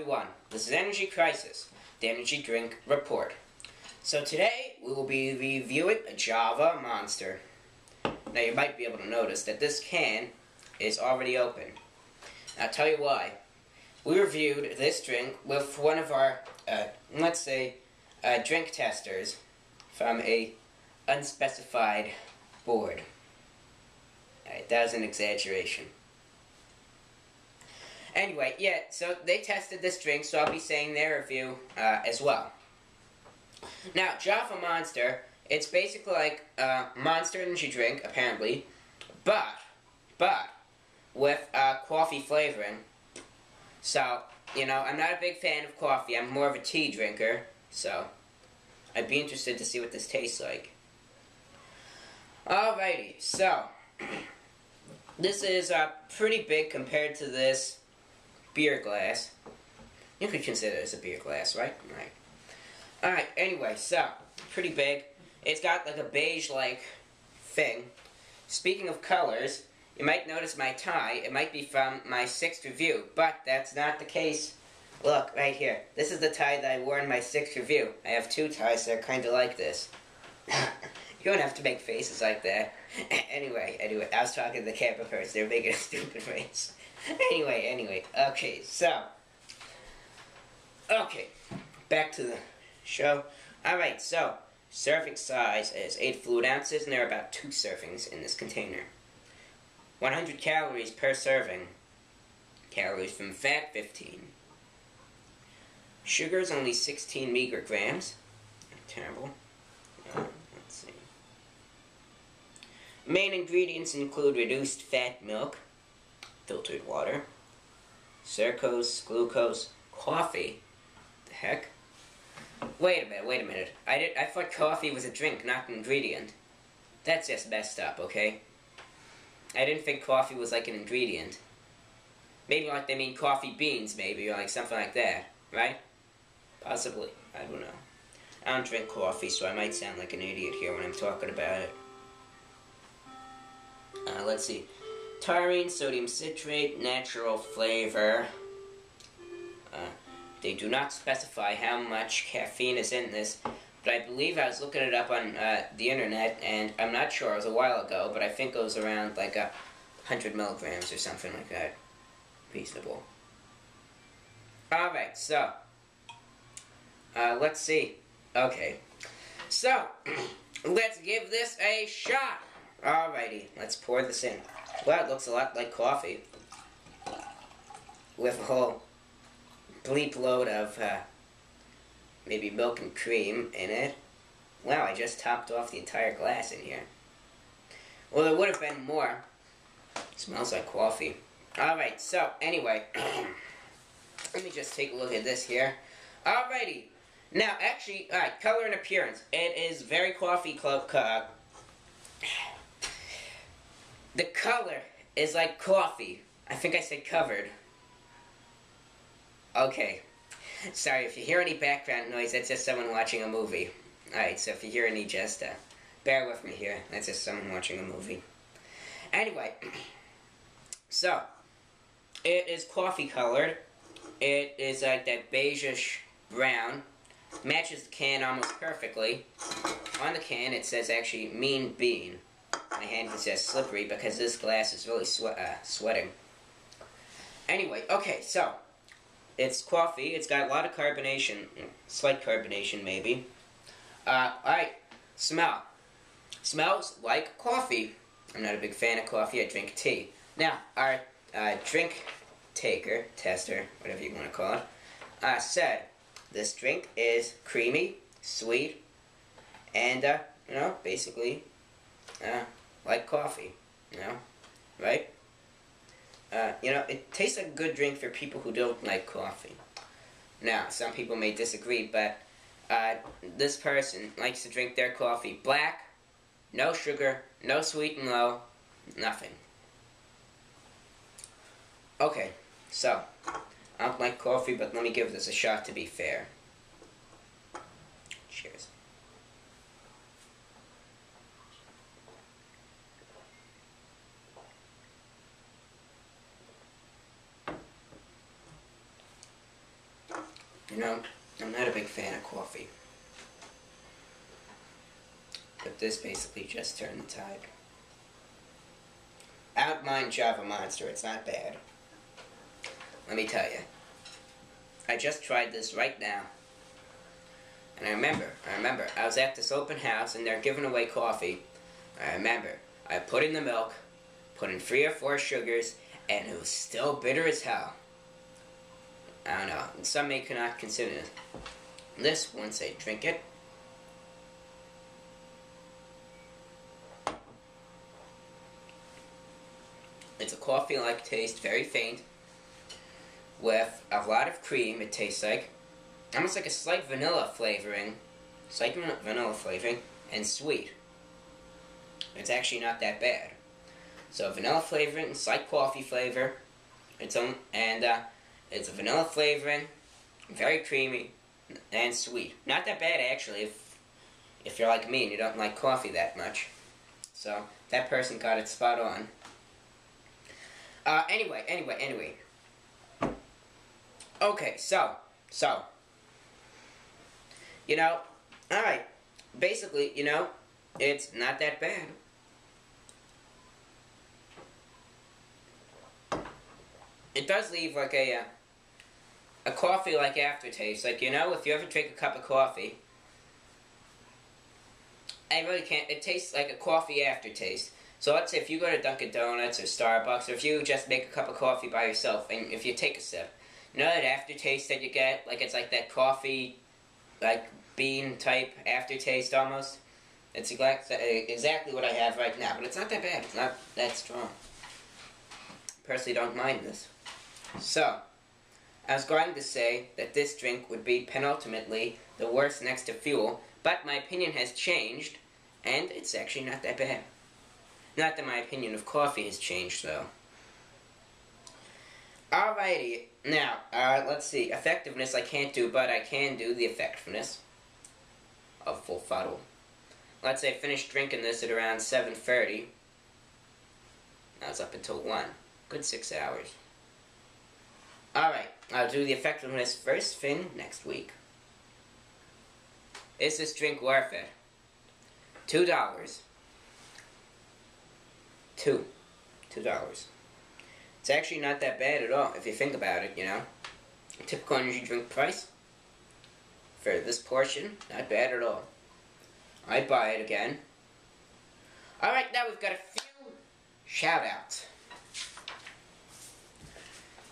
everyone, this is Energy Crisis, the energy drink report. So today we will be reviewing a Java Monster. Now you might be able to notice that this can is already open. I'll tell you why. We reviewed this drink with one of our, let's say, drink testers from a unspecified board. Alright, that was an exaggeration. Anyway, yeah, so they tested this drink, so I'll be saying their review as well. Now, Java Monster, it's basically like a Monster energy drink, apparently, but with coffee flavoring. So, you know, I'm not a big fan of coffee. I'm more of a tea drinker, so I'd be interested to see what this tastes like. Alrighty, so this is pretty big compared to this beer glass. You could consider this a beer glass, right? Right. Alright, anyway, so, pretty big. It's got like a beige-like thing. Speaking of colors, you might notice my tie. It might be from my 6th review, but that's not the case. Look, right here. This is the tie that I wore in my 6th review. I have 2 ties that are kind of like this. You don't have to make faces like that. Anyway, I was talking to the camera first. They're making a stupid face. Anyway, okay, so. Okay, back to the show. Alright, so, serving size is 8 fluid ounces, and there are about 2 servings in this container. 100 calories per serving. Calories from fat, 15. Sugar is only 16 micrograms. Terrible. Let's see. Main ingredients include reduced fat milk, filtered water, sucrose, glucose, coffee. The heck? Wait a minute. I thought coffee was a drink, not an ingredient. That's just messed up, okay? I didn't think coffee was like an ingredient. Maybe like they mean coffee beans, maybe, or like something like that, right? Possibly. I don't know. I don't drink coffee, so I might sound like an idiot here when I'm talking about it. Let's see. Taurine, sodium citrate, natural flavor. They do not specify how much caffeine is in this, but I believe I was looking it up on the internet, and I'm not sure, it was a while ago, but I think it was around like 100 milligrams or something like that. Reasonable. Alright, so, let's see. Okay, so, let's give this a shot. Alrighty, let's pour this in. Wow, it looks a lot like coffee. With a whole bleep load of, maybe milk and cream in it. Wow, I just topped off the entire glass in here. Well, there would have been more. Smells like coffee. Alright, so, anyway. Let me just take a look at this here. Alrighty. Now, actually, alright, color and appearance. It is very coffee club. The color is like coffee. I think I said covered. Okay. Sorry, if you hear any background noise, that's just someone watching a movie. Alright, so if you hear any, just bear with me here. That's just someone watching a movie. Anyway, so, it is coffee colored. It is like that beigeish brown. Matches the can almost perfectly. On the can, it says actually Mean Bean. My hand is just slippery because this glass is really sweating. Anyway, okay, so, it's coffee. It's got a lot of carbonation. Slight carbonation, maybe. Alright. Smell. Smells like coffee. I'm not a big fan of coffee. I drink tea. Now, our drink taker, tester, whatever you want to call it, said this drink is creamy, sweet, and, you know, basically, like coffee. You know? Right? You know, it tastes like a good drink for people who don't like coffee. Now, some people may disagree, but this person likes to drink their coffee black, no sugar, no sweet and low, nothing. Okay, so, I don't like coffee, but let me give this a shot to be fair. Cheers. You know, I'm not a big fan of coffee. But this basically just turned the tide. I don't mind Java Monster, it's not bad. Let me tell you. I just tried this right now. And I remember, I was at this open house and they're giving away coffee. I remember, I put in the milk, put in 3 or 4 sugars, and it was still bitter as hell. I don't know, some may not consider it. This, once I drink it, it's a coffee-like taste, very faint, with a lot of cream, it tastes like. Almost like a slight vanilla flavoring. Slight vanilla flavoring, and sweet. It's actually not that bad. So vanilla flavoring, slight coffee flavor. It's a vanilla flavoring, very creamy, and sweet. Not that bad actually if you're like me and you don't like coffee that much. So that person got it spot on. Anyway. Okay, so, you know, alright, basically, you know, it's not that bad. It does leave like a coffee-like aftertaste. Like, you know, if you ever drink a cup of coffee, I really can't, it tastes like a coffee aftertaste. So let's say if you go to Dunkin' Donuts or Starbucks, or if you just make a cup of coffee by yourself, and if you take a sip, you know that aftertaste that you get? Like, it's like that coffee, like, bean type aftertaste almost? It's exactly what I have right now, but it's not that bad. It's not that strong. Personally don't mind this. So, I was going to say that this drink would be penultimately the worst next to Fuel, but my opinion has changed, and it's actually not that bad. Not that my opinion of coffee has changed, though. Alrighty, now, let's see. Effectiveness I can't do, but I can do the effectiveness of Full Throttle. Let's say I finished drinking this at around 7:30. I was up until 1. Good 6 hours. Alright, I'll do the effectiveness first thing next week. Is this drink worth it? $2. $2. It's actually not that bad at all, if you think about it, you know. A typical energy drink price for this portion, not bad at all. I'd buy it again. Alright, now we've got a few shout-outs.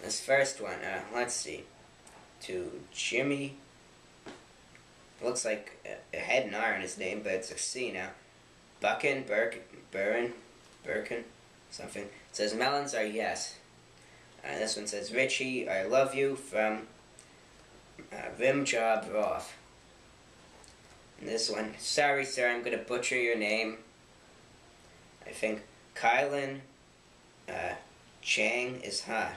This first one, let's see. To Jimmy. It looks like it had an R in his name, but it's a C now. Birkin, something. It says, melons are yes. This one says, Richie, I love you, from Rim Job Roth. And this one, sorry sir, I'm going to butcher your name. I think Kylan Chang is hot.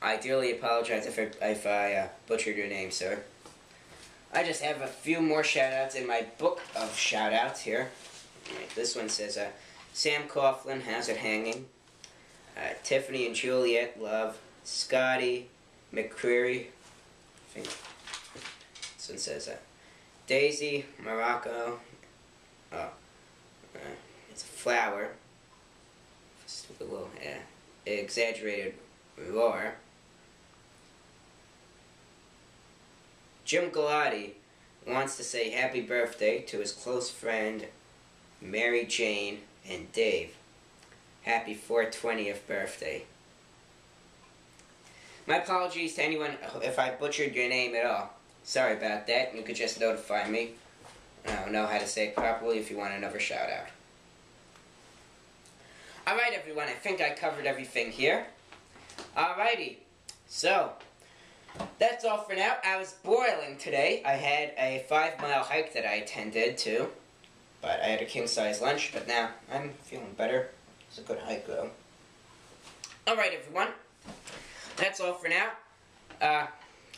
I dearly apologize if I butchered your name, sir. I just have a few more shout-outs in my book of shout-outs here. Right, this one says, Sam Coughlin has it hanging. Tiffany and Juliet love. Scotty McCreary. I think this one says, Daisy Morocco. Oh, it's a flower. Just with a little exaggerated roar. Jim Galati wants to say happy birthday to his close friend Mary Jane and Dave. Happy 420th birthday. My apologies to anyone if I butchered your name at all. Sorry about that. You could just notify me. I don't know how to say it properly if you want another shout out. Alright everyone, I think I covered everything here. Alrighty, so that's all for now. I was boiling today. I had a 5-mile hike that I attended to, but I had a king-size lunch, but now I'm feeling better. It's a good hike though. Alright everyone, that's all for now.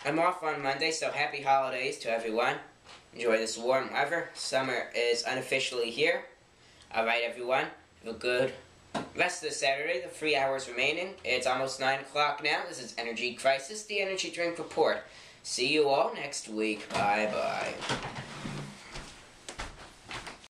I'm off on Monday, so happy holidays to everyone. Enjoy this warm weather. Summer is unofficially here. Alright everyone, have a good rest of the Saturday, the 3 hours remaining. It's almost 9 o'clock now. This is Energy Crisis, the Energy Drink Report. See you all next week. Bye-bye.